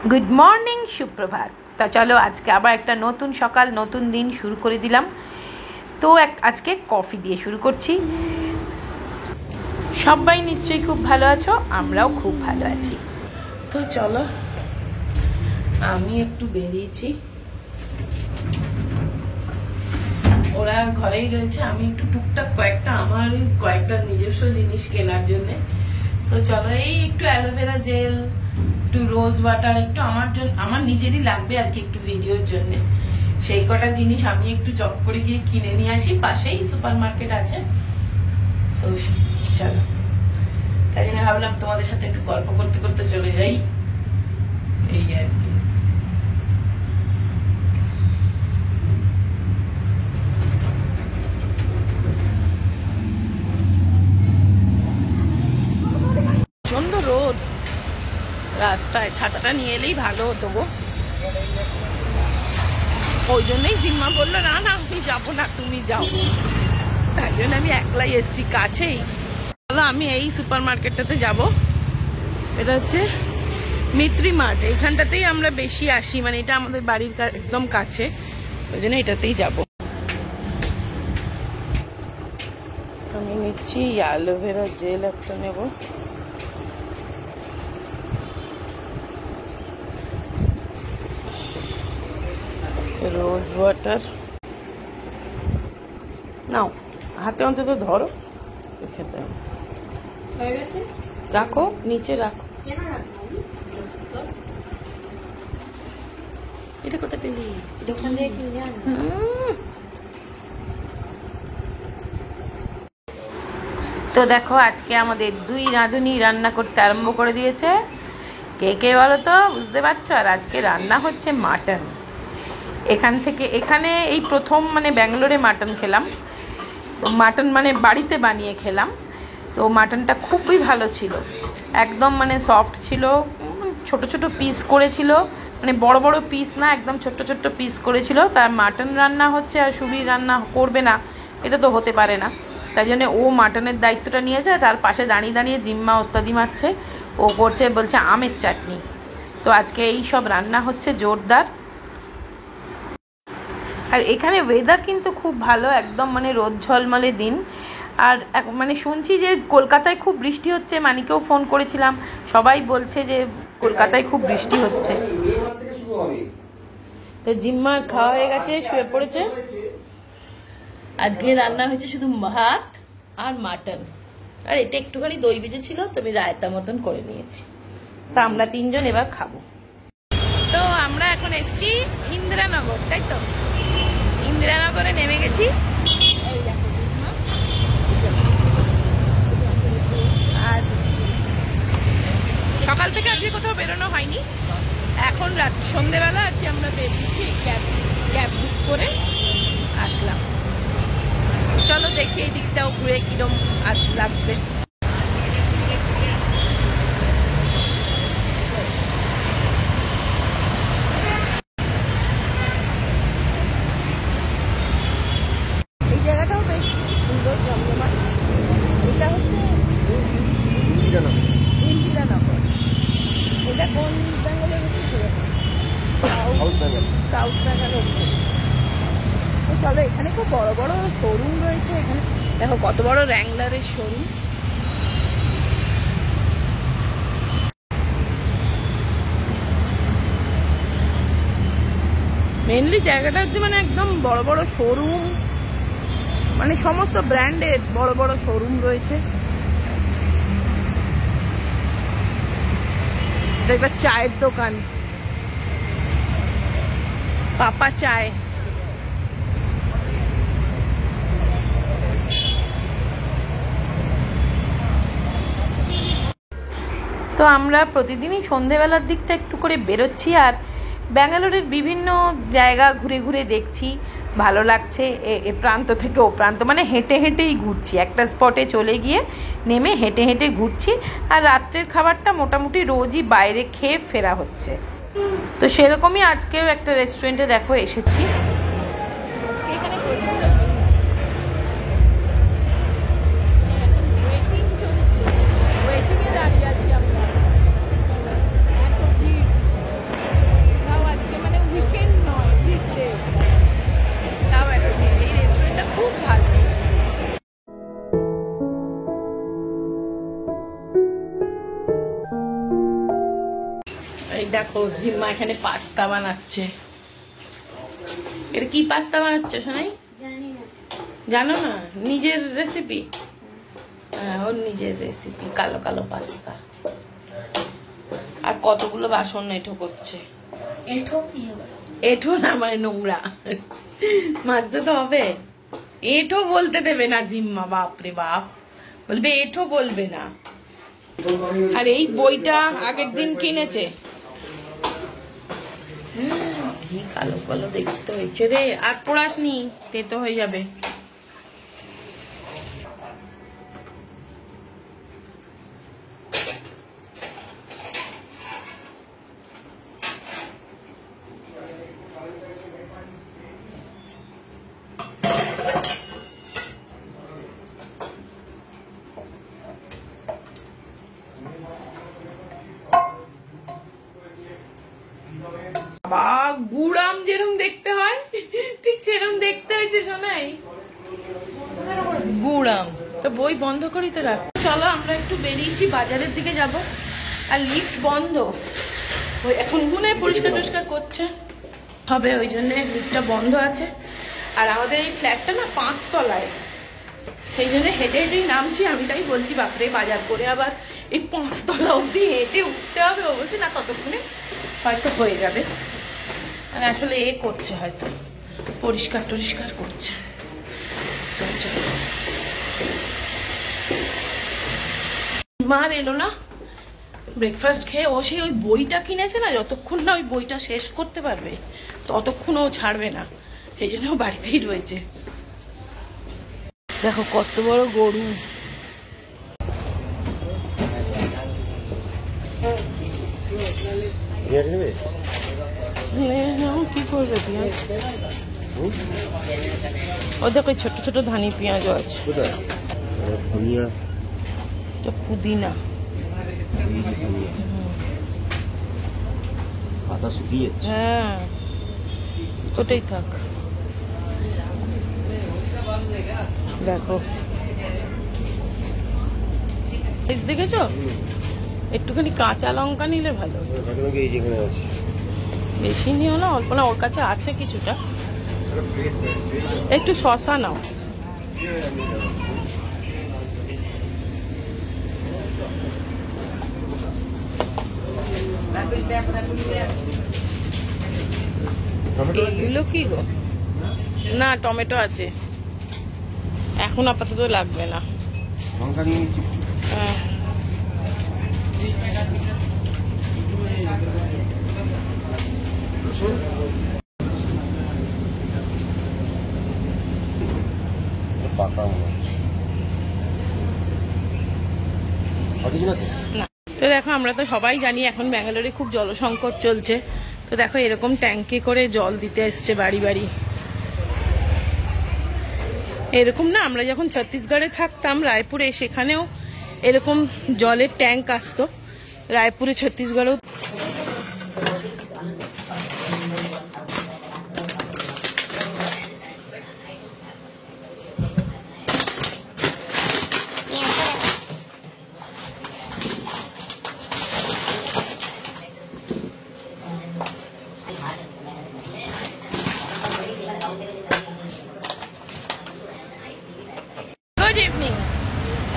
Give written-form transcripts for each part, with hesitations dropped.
Good morning, সুপ্রভাত। তা চলো আজকে আবার একটা নতুন সকাল, নতুন দিন শুরু করে দিলাম। তো আজকে কফি দিয়ে শুরু করছি। সবাই নিশ্চয়ই খুব ভালো আছো, আমরাও খুব ভালো আছি। তো চলো, আমি একটু বেরিয়েছি, ওরা ঘরেই রয়েছে, আমি একটু টুকটাক কয়েকটা নিজস্ব জিনিস কেনার জন্য। তো চলো, এই একটু অ্যালোভেরা জেল, একটু রোজ ওয়াটার, একটু আমার নিজেরই লাগবে আর কি, একটু ভিডিওর জন্য। সেই কটা জিনিস আমি একটু চট করে গিয়ে কিনে নিয়ে আসি, পাশেই সুপার মার্কেট আছে। তো চলো, তাই জন্য ভাবলাম তোমাদের সাথে একটু গল্প করতে করতে চলে যাই, এই আর কি। প্রচন্ড রোদ, রাস্তায় ছাতাটা নিয়ে এলেই ভালো হতো গো। ওই জন্যই জিম্মা বললো না না আমি যাবো না, তুমি যাও। তাই জন্য আমি একলাই এসছি, কাছেই। আমি এই সুপার মার্কেটটাতে যাবো, এটা হচ্ছে মিত্রি মার্ট। এইখানটাতেই আমরা বেশি আসি, মানে এটা আমাদের বাড়ির একদম কাছে, ওই জন্য এটাতেই যাবো। আমি নিচ্ছি অ্যালোভেরা জেল একটা নেবো, রোজ ওয়াটার নাও, হাতে অন্তত ধরো, খেতে রাখো, নিচে রাখো। এটা কোথায় পেলি? তো দেখো, আজকে আমাদের দুই রাঁধুনি রান্না করতে আরম্ভ করে দিয়েছে। কে কে বলো তো, বুঝতে পারছো? আর আজকে রান্না হচ্ছে মাটন। এখানে এই প্রথম মানে ব্যাঙ্গালোরে মাটন খেলাম। তো মাটন মানে বাড়িতে বানিয়ে খেলাম। তো মাটনটা খুবই ভালো ছিল, একদম মানে সফট ছিল, ছোট ছোট পিস করেছিল, মানে বড় বড় পিস না, একদম ছোট্ট ছোট্ট পিস করেছিল। তার মাটন রান্না হচ্ছে আর সুবীর রান্না করবে না, এটা তো হতে পারে না। তাই জন্য ও মাটনের দায়িত্বটা নিয়েছে, তার পাশে দাঁড়িয়ে দাঁড়িয়ে জিম্মা ওস্তাদি মারছে, ও করছে, বলছে আমের চাটনি। তো আজকে এই সব রান্না হচ্ছে জোরদার। আর এখানে ওয়েদার কিন্তু খুব ভালো, একদম মানে রোদ ঝলমলে দিন। আর মানে শুনছি যে কলকাতায় খুব বৃষ্টি হচ্ছে, মানিকেও ফোন করেছিলাম, সবাই বলছে যে কলকাতায় খুব বৃষ্টি হচ্ছে। তো জিম্মার খাওয়া হয়ে গেছে, শুয়ে পড়েছে। আজকে রান্না হয়েছে শুধু ভাত আর মাটন, আর এটা একটুখানি দই ভেজে ছিল, তবে রায়তা মতন করে নিয়েছি। তা আমরা তিনজন এবার খাবো। তো আমরা এখন এসছি ইন্দিরানগর, তাই তো? ইন্দিরানগরে নেমে গেছি। আর সকাল থেকে আজকে কোথাও বেরোনো হয়নি, এখন সন্ধেবেলা আজকে আমরা বেরিয়েছি, ক্যাব বুক করে আসলাম। চলো দেখি এই দিকটাও ঘুরে কিরম লাগবে। এই জায়গাটাও বেশ সুন্দর, জমজমাট। এটা হচ্ছে ইন্দিরানগর। এটা কোন বেঙ্গলের হচ্ছে? সাউথ বেঙ্গলের। তো চলো, এখানে খুব বড় বড় শোরুম রয়েছে। এখানে দেখো কত বড় র্যাংলারের শোরুম। মেনলি জায়গাটা হচ্ছে মানে একদম বড় বড় শোরুম, মানে সমস্ত ব্র্যান্ডের বড় বড় শোরুম রয়েছে। একটা চায়ের দোকান, পাপা চায়। তো আমরা প্রতিদিনই সন্ধেবেলার দিকটা একটু করে বেরোচ্ছি, আর ব্যাঙ্গালোরের বিভিন্ন জায়গা ঘুরে ঘুরে দেখছি, ভালো লাগছে। এ প্রান্ত থেকে ও প্রান্ত, মানে হেঁটে হেঁটেই ঘুরছি, একটা স্পটে চলে গিয়ে নেমে হেঁটে হেঁটে ঘুরছি। আর রাত্রের খাবারটা মোটামুটি রোজই বাইরে খেয়ে ফেরা হচ্ছে। তো সেরকমই আজকেও একটা রেস্টুরেন্টে দেখো এসেছি। এখানে এই দেখো জিম্মা এখানে পাস্তা বানাচ্ছে। এটা কি পাস্তা বানাচ্ছে শোনাই? জানো না? নিজের রেসিপি? হ্যাঁ, ওর নিজের রেসিপি, কালো কালো পাস্তা। আর কতগুলো বাসন এঁঠো করছে। এঁঠো না মানে নোংরা, মাজতে তো হবে। এঁঠো বলতে দেবে না জিম্মা, বাপরে বাপ, বলবে এঁঠো বলবে না। আর এই বইটা আগের দিন কিনেছে। কি কালো কালো দেখতে হয়েছে রে। আর পড়াসনি, তেতো হয়ে যাবে। গুড়াম যেরকম দেখতে হয় ঠিক সেরকম দেখতে হয়েছে শোনাই। গুড়াম তো বই বন্ধ করি তো রাখ। চলো আমরা একটু বেরিয়েছি, বাজারের দিকে যাব। আর লিফট বন্ধ, ওই এখন মনে হয় পরিষ্কার টরিষ্কার করছে হবে, ওই জন্য লিফটটা বন্ধ আছে। আর আমাদের এই ফ্ল্যাটটা না 5 তলায়, সেই জন্য হেঁটে হেঁটেই নামছি। আমি তাই বলছি বাপরে বাজার করে আবার এই 5 তলা অবধি হেঁটে উঠতে হবে। ও বলছে না ততক্ষণে হয়তো হয়ে যাবে। মানে আসলে এ করছে, হয়তো পরিষ্কার টরিষ্কার করছে। মার এলো না ব্রেকফাস্ট খেয়ে। ও সেই ওই বইটা কিনেছে না, যতক্ষণ না ওই বইটা শেষ করতে পারবে ততক্ষণ ও ছাড়বে না, সেই জন্য বাড়িতেই রয়েছে। দেখো কত বড় গরু। কি করবে পেঁয়াজ? ও দেখো ছোট ছোট ধানি পেঁয়াজও আছে। পুদিনা পাতা শুকিয়ে, হ্যাঁ ওটাই থাক। দেখো দেখেছো, একটুখানি কাঁচা লঙ্কা নিলে ভালো। বেশি নিও না, অল্প না, ওর কাছে আছে কিছুটা। একটু শসা নাও। এগুলো কি গো? না টমেটো আছে, এখন আপাতত লাগবে না। হ্যাঁ তো দেখো, আমরা তো সবাই জানি এখন ব্যাঙ্গালোরে খুব জলসংকট চলছে। তো দেখো এরকম ট্যাঙ্কে করে জল দিতে এসছে বাড়ি বাড়ি। এরকম না, আমরা যখন ছত্তিশগড়ে থাকতাম রায়পুরে, সেখানেও এরকম জলের ট্যাঙ্ক আসতো। রায়পুরে ছত্তিশগড়েও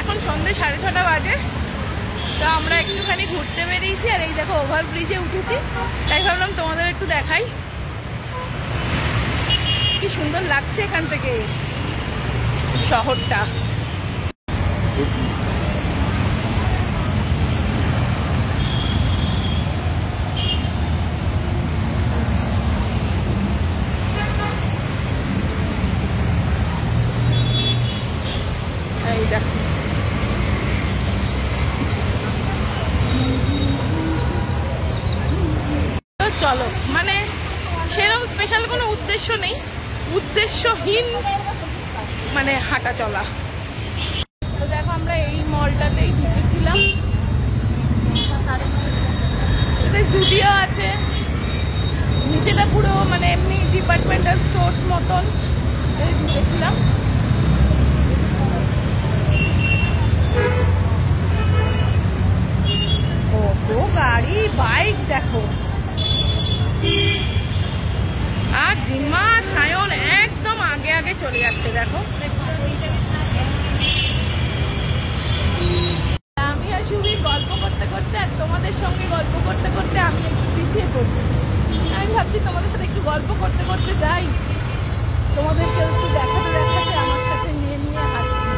এখন সন্ধ্যে 6:30 বাজে। তো আমরা একটুখানি ঘুরতে বেরিয়েছি। আর এই দেখো ওভারব্রিজে উঠেছি, তাই ভাবলাম তোমাদের একটু দেখাই কি সুন্দর লাগছে এখান থেকে শহরটা। এই দেখো চলো, মানে সেরকম স্পেশাল কোনো উদ্দেশ্য নেই, উদ্দেশ্যহীন মানে হাঁটা চলা। তো দেখো আমরা এই মলটাতেই ঢুকেছিলাম, এতে জুডিও আছে, নিচেটা পুরো মানে এমনি ডিপার্টমেন্টাল স্টোর্স মতন ঢুকেছিলাম। কত গাড়ি বাইক দেখো। চলে যাচ্ছে দেখো। আমি আর শুধু গল্প করতে করতে আর তোমাদের সঙ্গে গল্প করতে করতে আমি একটু পিছিয়ে পড়ছি। আমি ভাবছি তোমাদের সাথে একটু গল্প করতে করতে যাই, তোমাদেরকে একটু দেখাতে দেখাতে আমার সাথে নিয়ে নিয়ে হাঁটছি।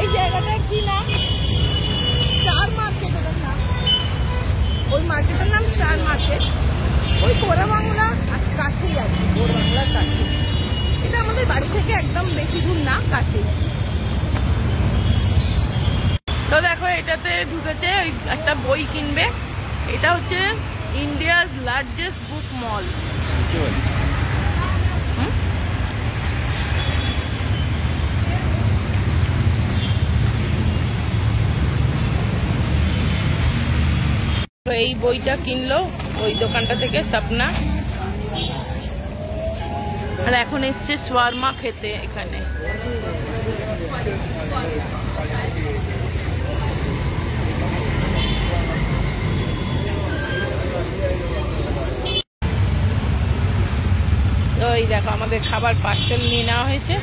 এই জায়গাটা কি নাম? স্টার মার্কেট ওটার নাম। ওই মার্কেটের নাম স্টার মার্কেট। ওই পোড়া বাংলা কাছেই আছে, পোড়া বাংলার কাছে। এটা আমাদের বাড়ি থেকে একদম বেশি দূর না, কাছেই। তো দেখো এটাতে ঢুকেছে, ওই একটা বই কিনবে। এটা হচ্ছে ইন্ডিয়াজ লার্জেস্ট বুক মল। তো এই বইটা কিনলো ওই দোকানটা থেকে স্বপ্না। আর এখন এসছে শাওয়ারমা খেতে এখানে। ওই দেখো আমাদের খাবার পার্সেল নিয়ে নেওয়া হয়েছে।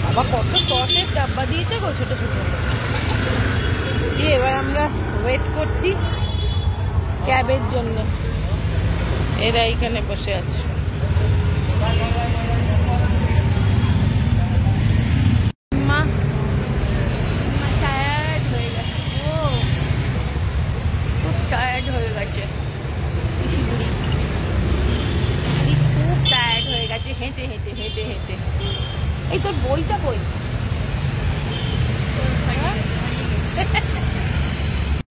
আবার কত সসের ডাব্বা দিয়েছে গো, ছোট ছোট দিয়ে। এবার আমরা ওয়েট করছি ক্যাবের জন্য। এরা এইখানে বসে আছে। মা টায়ার্ড হয়ে গেছে, ও খুব টায়ার্ড হয়ে গেছে। খুব টায়ার্ড হয়ে গেছে হেঁটে হেঁটে হেঁটে হেঁটে। এই তোর বইটা কই?